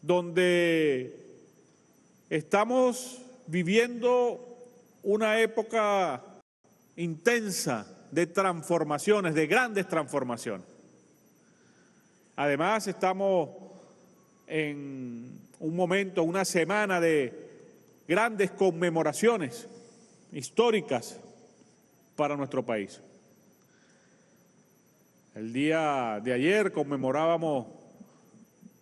donde estamos viviendo una época intensa de transformaciones, de grandes transformaciones. Además, estamos en un momento, una semana de grandes conmemoraciones históricas para nuestro país. El día de ayer conmemorábamos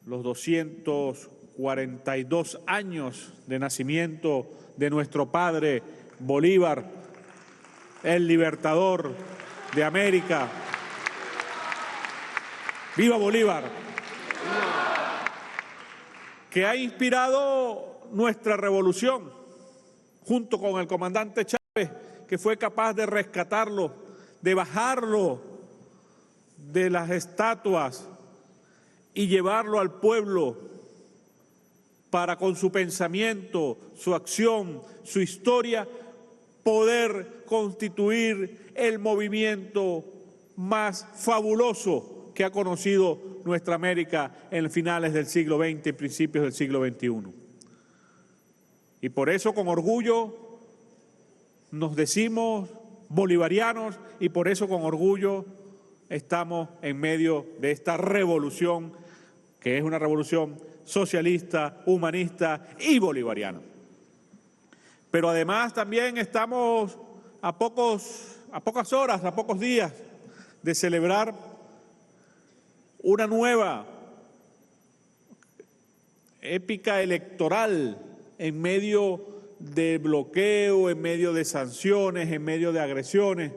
los 242 años de nacimiento de nuestro padre Bolívar, el libertador de América. ¡Viva Bolívar! Que ha inspirado nuestra revolución, junto con el comandante Chávez, que fue capaz de rescatarlo, de bajarlo de las estatuas y llevarlo al pueblo para, con su pensamiento, su acción, su historia, poder constituir el movimiento más fabuloso que ha conocido nuestra América en finales del siglo XX y principios del siglo XXI. Y por eso, con orgullo, nos decimos bolivarianos y por eso, con orgullo, estamos en medio de esta revolución, que es una revolución socialista, humanista y bolivariana. Pero además también estamos a pocas horas, a pocos días de celebrar una nueva épica electoral en medio de bloqueo, en medio de sanciones, en medio de agresiones,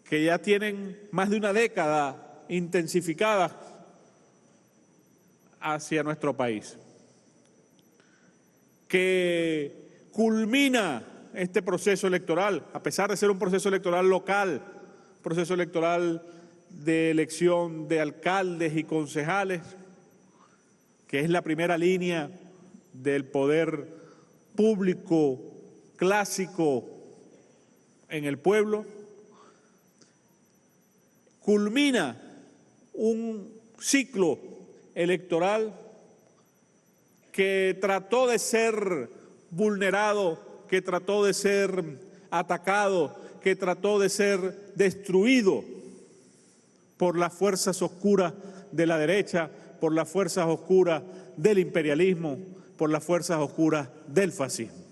que ya tienen más de una década intensificadas hacia nuestro país, que culmina este proceso electoral, a pesar de ser un proceso electoral local, proceso electoral de elección de alcaldes y concejales, que es la primera línea del poder público clásico en el pueblo, culmina un ciclo electoral que trató de ser vulnerado, que trató de ser atacado, que trató de ser destruido por las fuerzas oscuras de la derecha, por las fuerzas oscuras del imperialismo, por las fuerzas oscuras del fascismo.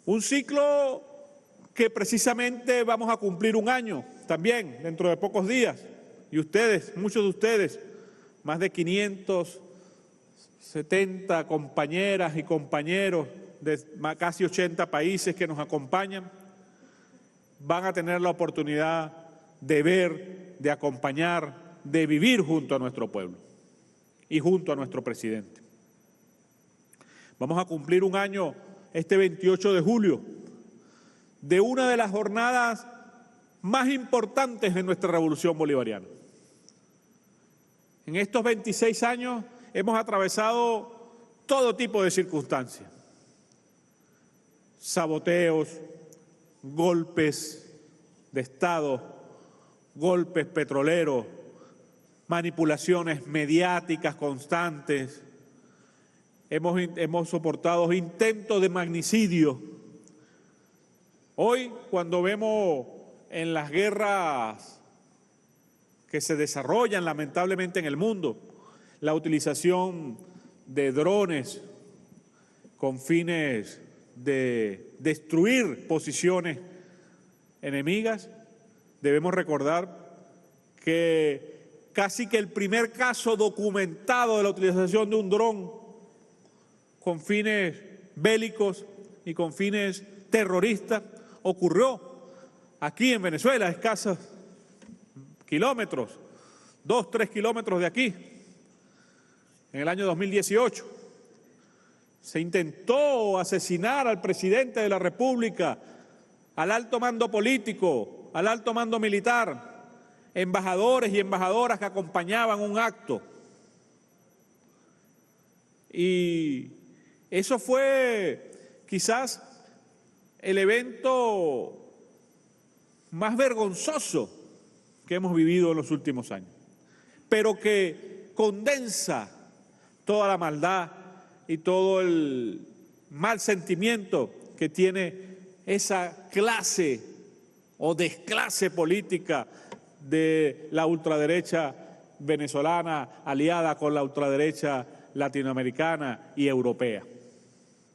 Un ciclo que precisamente vamos a cumplir un año también, dentro de pocos días. Y ustedes, muchos de ustedes, más de 570 compañeras y compañeros de casi 80 países que nos acompañan, van a tener la oportunidad de ver, de acompañar, de vivir junto a nuestro pueblo y junto a nuestro presidente. Vamos a cumplir un año este 28 de julio de una de las jornadas más importantes de nuestra revolución bolivariana. En estos 26 años hemos atravesado todo tipo de circunstancias: saboteos, golpes de Estado, golpes petroleros, manipulaciones mediáticas constantes. Hemos soportado intentos de magnicidio. Hoy, cuando vemos en las guerras que se desarrollan lamentablemente en el mundo, la utilización de drones con fines de destruir posiciones enemigas, debemos recordar que casi que el primer caso documentado de la utilización de un dron con fines bélicos y con fines terroristas ocurrió aquí en Venezuela, a escasos kilómetros, 2, 3 kilómetros de aquí, en el año 2018. Se intentó asesinar al presidente de la República, al alto mando político, al alto mando militar, embajadores y embajadoras que acompañaban un acto. Y eso fue quizás el evento más vergonzoso que hemos vivido en los últimos años, pero que condensa toda la maldad y todo el mal sentimiento que tiene esa clase o desclase política de la ultraderecha venezolana aliada con la ultraderecha latinoamericana y europea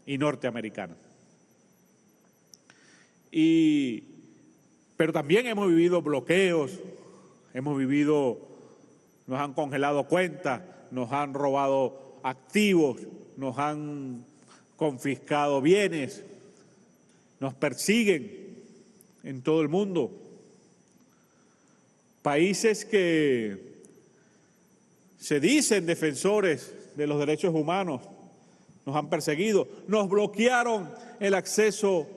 y norteamericana. Pero también hemos vivido bloqueos, nos han congelado cuentas, nos han robado activos, nos han confiscado bienes, nos persiguen en todo el mundo. Países que se dicen defensores de los derechos humanos nos han perseguido, nos bloquearon el acceso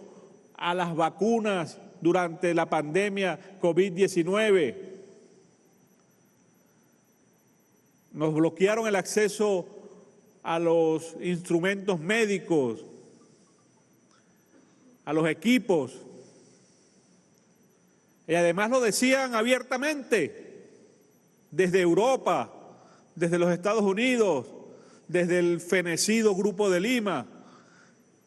a las vacunas durante la pandemia COVID-19, nos bloquearon el acceso a los instrumentos médicos, a los equipos, y además lo decían abiertamente desde Europa, desde los Estados Unidos, desde el fenecido Grupo de Lima.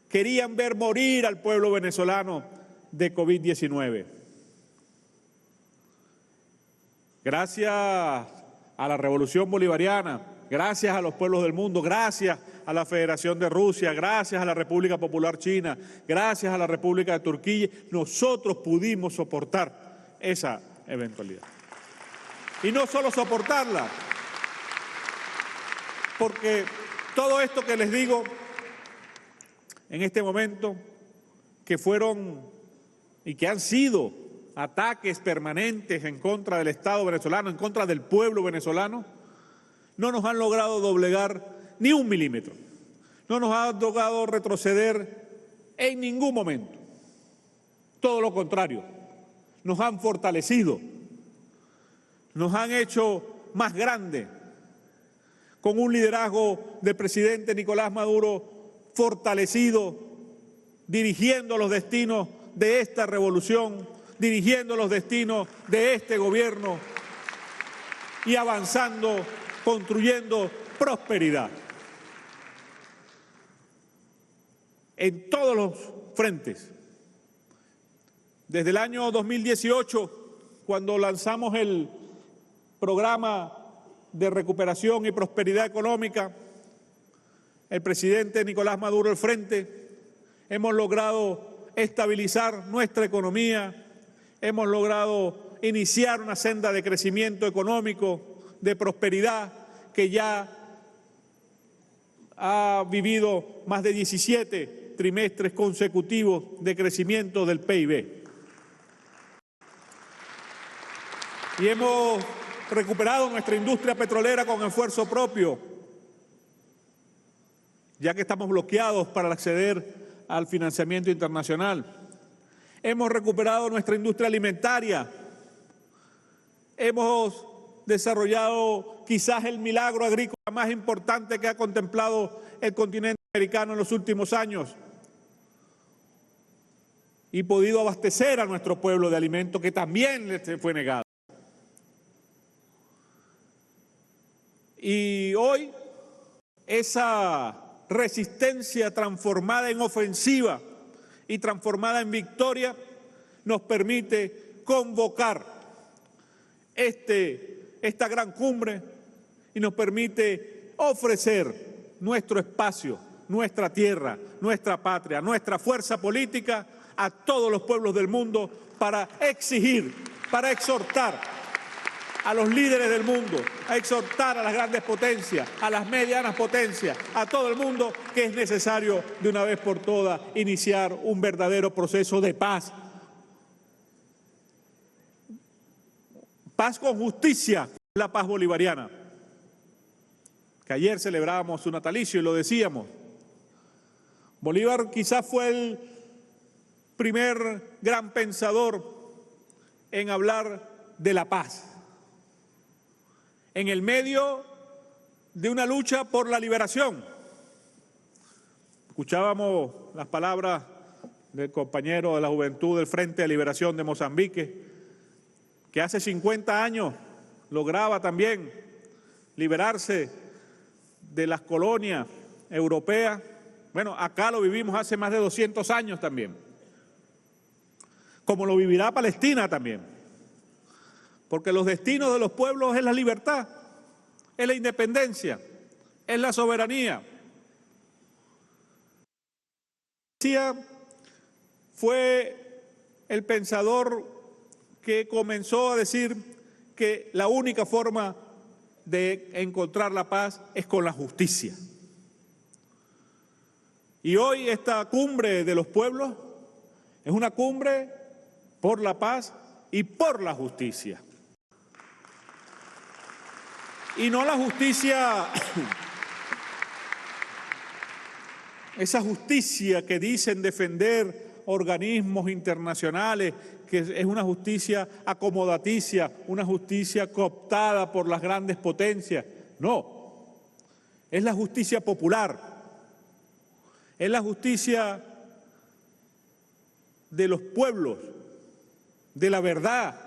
Querían ver morir al pueblo venezolano de COVID-19. Gracias a la Revolución Bolivariana, gracias a los pueblos del mundo, gracias a la Federación de Rusia, gracias a la República Popular China, gracias a la República de Turquía, nosotros pudimos soportar esa eventualidad. Y no solo soportarla, porque todo esto que les digo en este momento, que fueron y que han sido ataques permanentes en contra del Estado venezolano, en contra del pueblo venezolano, no nos han logrado doblegar ni un milímetro, no nos han logrado retroceder en ningún momento. Todo lo contrario, nos han fortalecido, nos han hecho más grandes, con un liderazgo del presidente Nicolás Maduro fortalecido, dirigiendo los destinos de esta revolución, dirigiendo los destinos de este gobierno y avanzando, construyendo prosperidad en todos los frentes. Desde el año 2018, cuando lanzamos el programa de recuperación y prosperidad económica, el presidente Nicolás Maduro al frente, hemos logrado estabilizar nuestra economía, hemos logrado iniciar una senda de crecimiento económico, de prosperidad, que ya ha vivido más de 17 trimestres consecutivos de crecimiento del PIB. Y hemos recuperado nuestra industria petrolera con esfuerzo propio, ya que estamos bloqueados para acceder al financiamiento internacional. Hemos recuperado nuestra industria alimentaria. Hemos desarrollado quizás el milagro agrícola más importante que ha contemplado el continente americano en los últimos años y podido abastecer a nuestro pueblo de alimentos que también les fue negado. Y hoy esa resistencia transformada en ofensiva y transformada en victoria nos permite convocar esta gran cumbre y nos permite ofrecer nuestro espacio, nuestra tierra, nuestra patria, nuestra fuerza política a todos los pueblos del mundo para exigir, para exhortar a los líderes del mundo, a exhortar a las grandes potencias, a las medianas potencias, a todo el mundo, que es necesario de una vez por todas iniciar un verdadero proceso de paz. Paz con justicia, la paz bolivariana, que ayer celebrábamos su natalicio y lo decíamos. Bolívar quizás fue el primer gran pensador en hablar de la paz, en el medio de una lucha por la liberación. Escuchábamos las palabras del compañero de la Juventud del Frente de Liberación de Mozambique, que hace 50 años lograba también liberarse de las colonias europeas, bueno, acá lo vivimos hace más de 200 años también, como lo vivirá Palestina también, porque los destinos de los pueblos es la libertad, es la independencia, es la soberanía. Fue el pensador que comenzó a decir que la única forma de encontrar la paz es con la justicia. Y hoy esta cumbre de los pueblos es una cumbre por la paz y por la justicia. Y no la justicia, esa justicia que dicen defender organismos internacionales, que es una justicia acomodaticia, una justicia cooptada por las grandes potencias. No, es la justicia popular, es la justicia de los pueblos, de la verdad,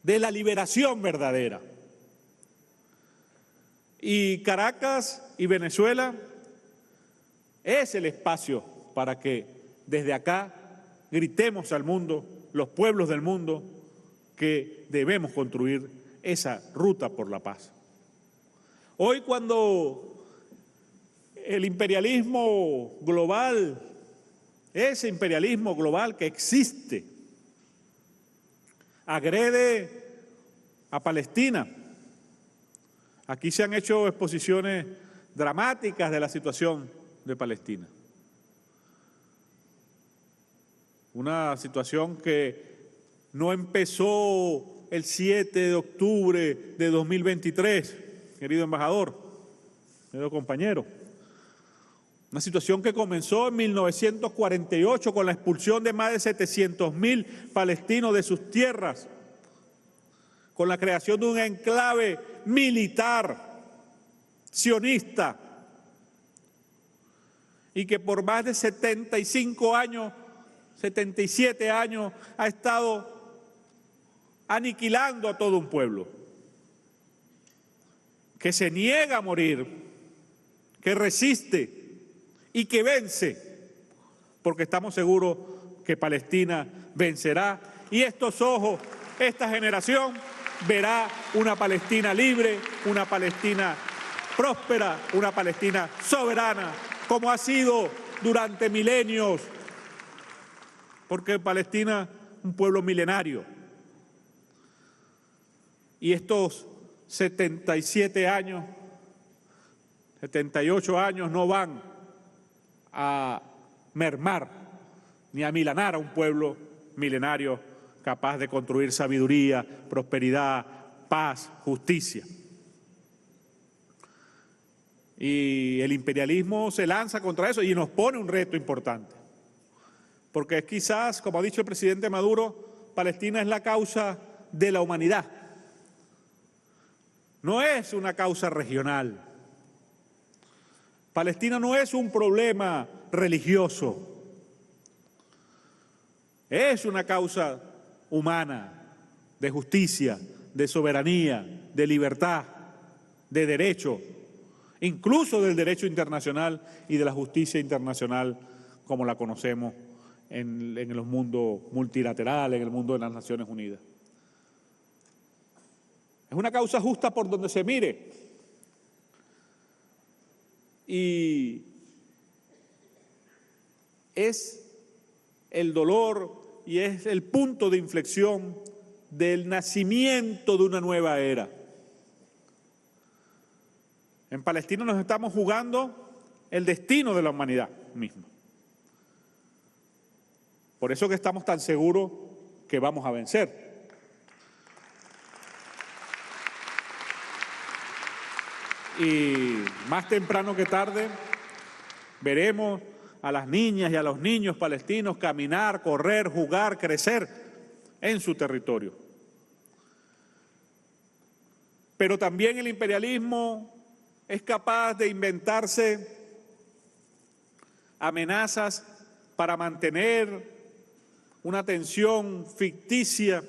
de la liberación verdadera. Y Caracas y Venezuela es el espacio para que desde acá gritemos al mundo, los pueblos del mundo, que debemos construir esa ruta por la paz. Hoy cuando el imperialismo global, ese imperialismo global que existe, agrede a Palestina, aquí se han hecho exposiciones dramáticas de la situación de Palestina. Una situación que no empezó el 7 de octubre de 2023, querido embajador, querido compañero. Una situación que comenzó en 1948 con la expulsión de más de 700.000 palestinos de sus tierras, con la creación de un enclave militar sionista, y que por más de 75 años, 77 años, ha estado aniquilando a todo un pueblo, que se niega a morir, que resiste y que vence, porque estamos seguros que Palestina vencerá, y estos ojos, esta generación, verá una Palestina libre, una Palestina próspera, una Palestina soberana, como ha sido durante milenios, porque Palestina es un pueblo milenario. Y estos 77 años, 78 años no van a mermar ni a milanar a un pueblo milenario capaz de construir sabiduría, prosperidad, paz, justicia. Y el imperialismo se lanza contra eso y nos pone un reto importante. Porque quizás, como ha dicho el presidente Maduro, Palestina es la causa de la humanidad. No es una causa regional. Palestina no es un problema religioso. Es una causa humana, de justicia, de soberanía, de libertad, de derecho, incluso del derecho internacional y de la justicia internacional como la conocemos en los mundos multilaterales, en el mundo de las Naciones Unidas. Es una causa justa por donde se mire. Y es el dolor y es el punto de inflexión del nacimiento de una nueva era. En Palestina nos estamos jugando el destino de la humanidad misma. Por eso que estamos tan seguros que vamos a vencer. Y más temprano que tarde veremos a las niñas y a los niños palestinos caminar, correr, jugar, crecer en su territorio. Pero también el imperialismo es capaz de inventarse amenazas para mantener una tensión ficticia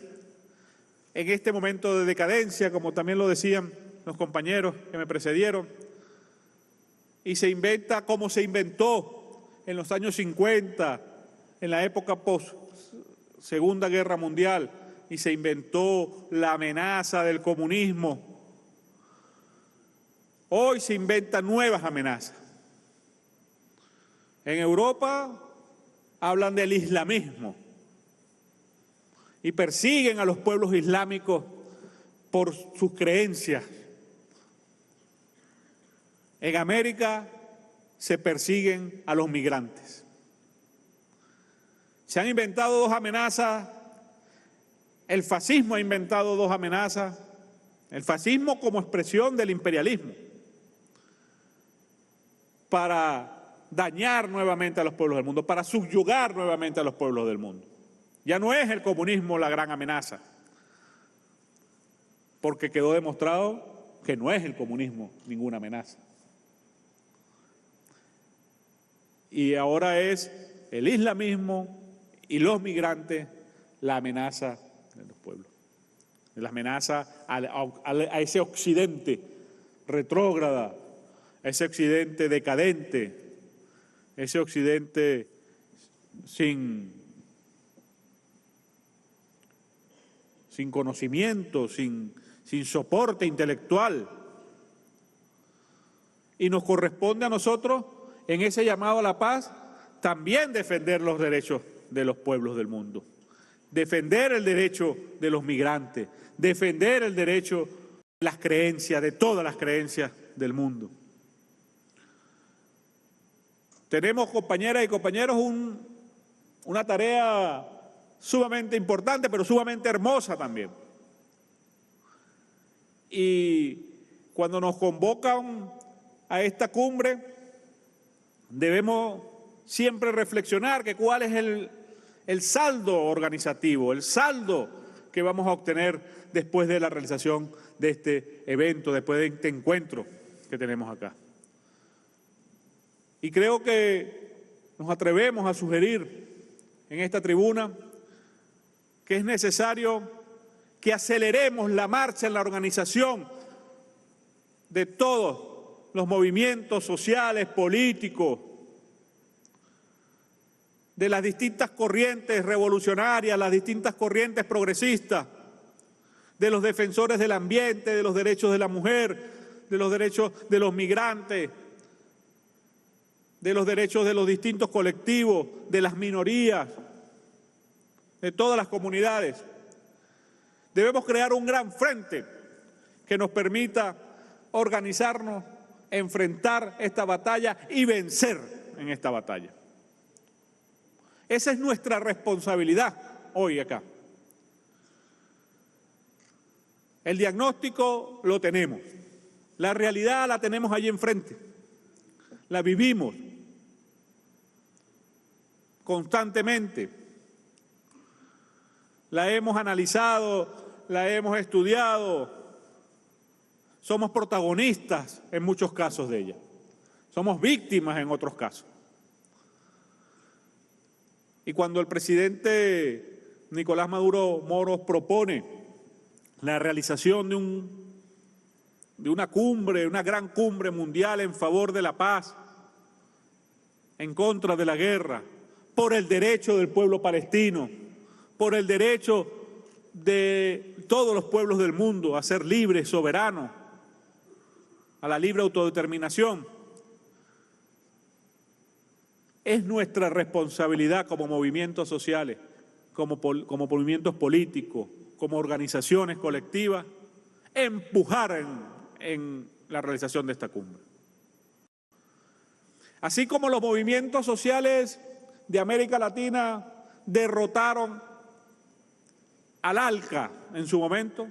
en este momento de decadencia, como también lo decían los compañeros que me precedieron, y se inventa como se inventó en los años 50, en la época post-Segunda Guerra Mundial, y se inventó la amenaza del comunismo. Hoy se inventan nuevas amenazas. En Europa hablan del islamismo y persiguen a los pueblos islámicos por sus creencias. En América se persiguen a los migrantes. Se han inventado dos amenazas. El fascismo ha inventado dos amenazas. El fascismo como expresión del imperialismo para dañar nuevamente a los pueblos del mundo, para subyugar nuevamente a los pueblos del mundo. Ya no es el comunismo la gran amenaza, porque quedó demostrado que no es el comunismo ninguna amenaza. Y ahora es el islamismo y los migrantes la amenaza de los pueblos, la amenaza a ese occidente retrógrada, a ese occidente decadente, ese occidente sin conocimiento, sin soporte intelectual. Y nos corresponde a nosotros, en ese llamado a la paz, también defender los derechos de los pueblos del mundo, defender el derecho de los migrantes, defender el derecho de las creencias, de todas las creencias del mundo. Tenemos, compañeras y compañeros, una tarea sumamente importante, pero sumamente hermosa también. Y cuando nos convocan a esta cumbre, debemos siempre reflexionar que cuál es el saldo organizativo, el saldo que vamos a obtener después de la realización de este evento, después de este encuentro que tenemos acá. Y creo que nos atrevemos a sugerir en esta tribuna que es necesario que aceleremos la marcha en la organización de todos los movimientos sociales, políticos, de las distintas corrientes revolucionarias, las distintas corrientes progresistas, de los defensores del ambiente, de los derechos de la mujer, de los derechos de los migrantes, de los derechos de los distintos colectivos, de las minorías, de todas las comunidades. Debemos crear un gran frente que nos permita organizarnos, enfrentar esta batalla y vencer en esta batalla. Esa es nuestra responsabilidad hoy acá. El diagnóstico lo tenemos, la realidad la tenemos allí enfrente, la vivimos constantemente, la hemos analizado, la hemos estudiado, somos protagonistas en muchos casos de ella, somos víctimas en otros casos. Y cuando el presidente Nicolás Maduro Moros propone la realización de una cumbre, una gran cumbre mundial en favor de la paz, en contra de la guerra, por el derecho del pueblo palestino, por el derecho de todos los pueblos del mundo a ser libres, soberanos, a la libre autodeterminación. Es nuestra responsabilidad como movimientos sociales, como movimientos políticos, como organizaciones colectivas, empujar en la realización de esta cumbre. Así como los movimientos sociales de América Latina derrotaron al ALCA en su momento,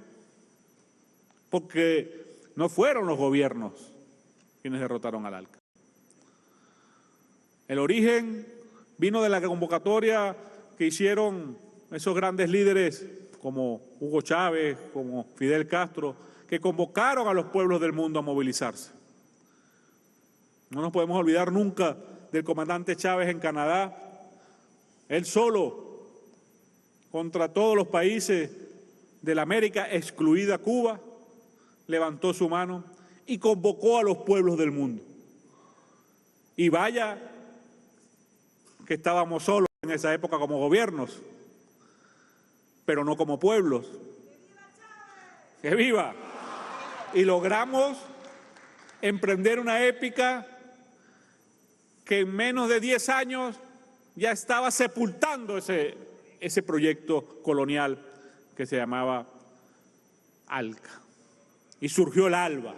porque no fueron los gobiernos quienes derrotaron al ALCA. El origen vino de la convocatoria que hicieron esos grandes líderes como Hugo Chávez, como Fidel Castro, que convocaron a los pueblos del mundo a movilizarse. No nos podemos olvidar nunca del comandante Chávez en Canadá, él solo, contra todos los países de la América, excluida Cuba, levantó su mano y convocó a los pueblos del mundo. Y vaya que estábamos solos en esa época como gobiernos, pero no como pueblos. ¡Que viva! Y logramos emprender una épica que en menos de 10 años ya estaba sepultando ese proyecto colonial que se llamaba ALCA. Y surgió el ALBA,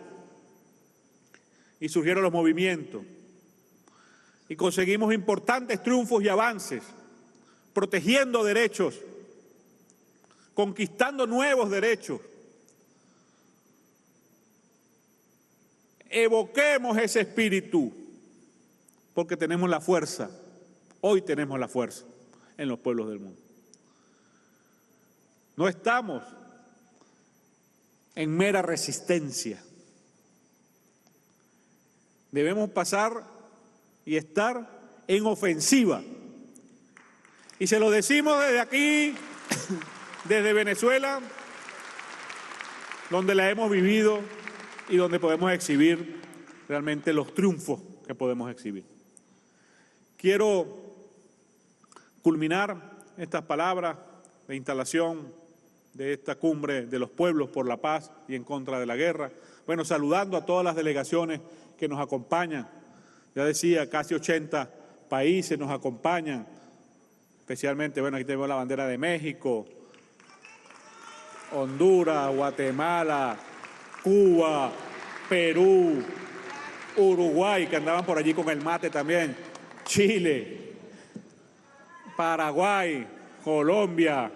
y surgieron los movimientos, y conseguimos importantes triunfos y avances, protegiendo derechos, conquistando nuevos derechos. Evoquemos ese espíritu, porque tenemos la fuerza, hoy tenemos la fuerza en los pueblos del mundo. No estamos en mera resistencia. Debemos pasar y estar en ofensiva. Y se lo decimos desde aquí, desde Venezuela, donde la hemos vivido y donde podemos exhibir realmente los triunfos que podemos exhibir. Quiero culminar estas palabras de instalación de esta cumbre de los pueblos por la paz y en contra de la guerra. Bueno, saludando a todas las delegaciones que nos acompañan. Ya decía, casi 80 países nos acompañan, especialmente, bueno, aquí tenemos la bandera de México, Honduras, Guatemala, Cuba, Perú, Uruguay, que andaban por allí con el mate también, Chile, Paraguay, Colombia,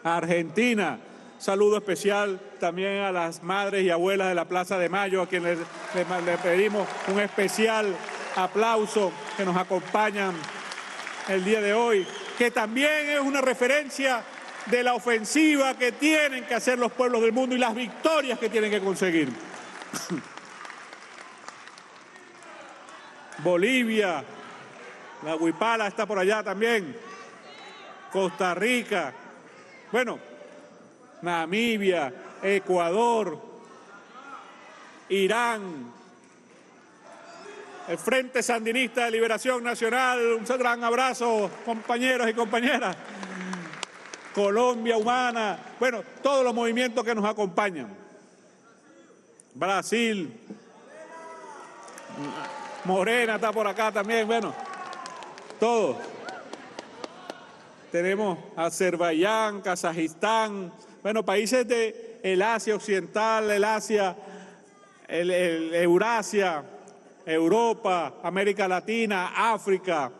Argentina. Saludo especial también a las madres y abuelas de la Plaza de Mayo, a quienes les pedimos un especial aplauso, que nos acompañan el día de hoy, que también es una referencia de la ofensiva que tienen que hacer los pueblos del mundo y las victorias que tienen que conseguir. Bolivia, la Huipala está por allá también, Costa Rica, bueno, Namibia, Ecuador, Irán, el Frente Sandinista de Liberación Nacional, un gran abrazo, compañeros y compañeras, Colombia Humana, bueno, todos los movimientos que nos acompañan, Brasil, Morena está por acá también, bueno, todos. Tenemos Azerbaiyán, Kazajistán, bueno, países del Asia Occidental, el Asia, el Eurasia, Europa, América Latina, África,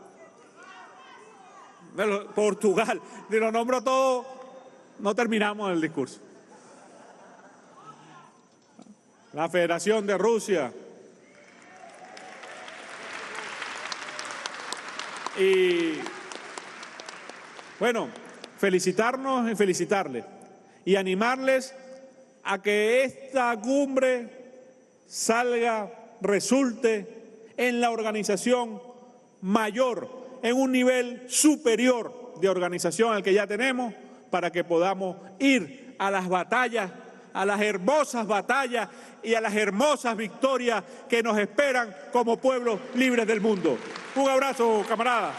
bueno, Portugal, si lo nombro todo, no terminamos el discurso. La Federación de Rusia. Y bueno, felicitarnos y felicitarles y animarles a que esta cumbre salga, resulte en la organización mayor, en un nivel superior de organización al que ya tenemos, para que podamos ir a las batallas, a las hermosas batallas y a las hermosas victorias que nos esperan como pueblos libres del mundo. Un abrazo, camaradas.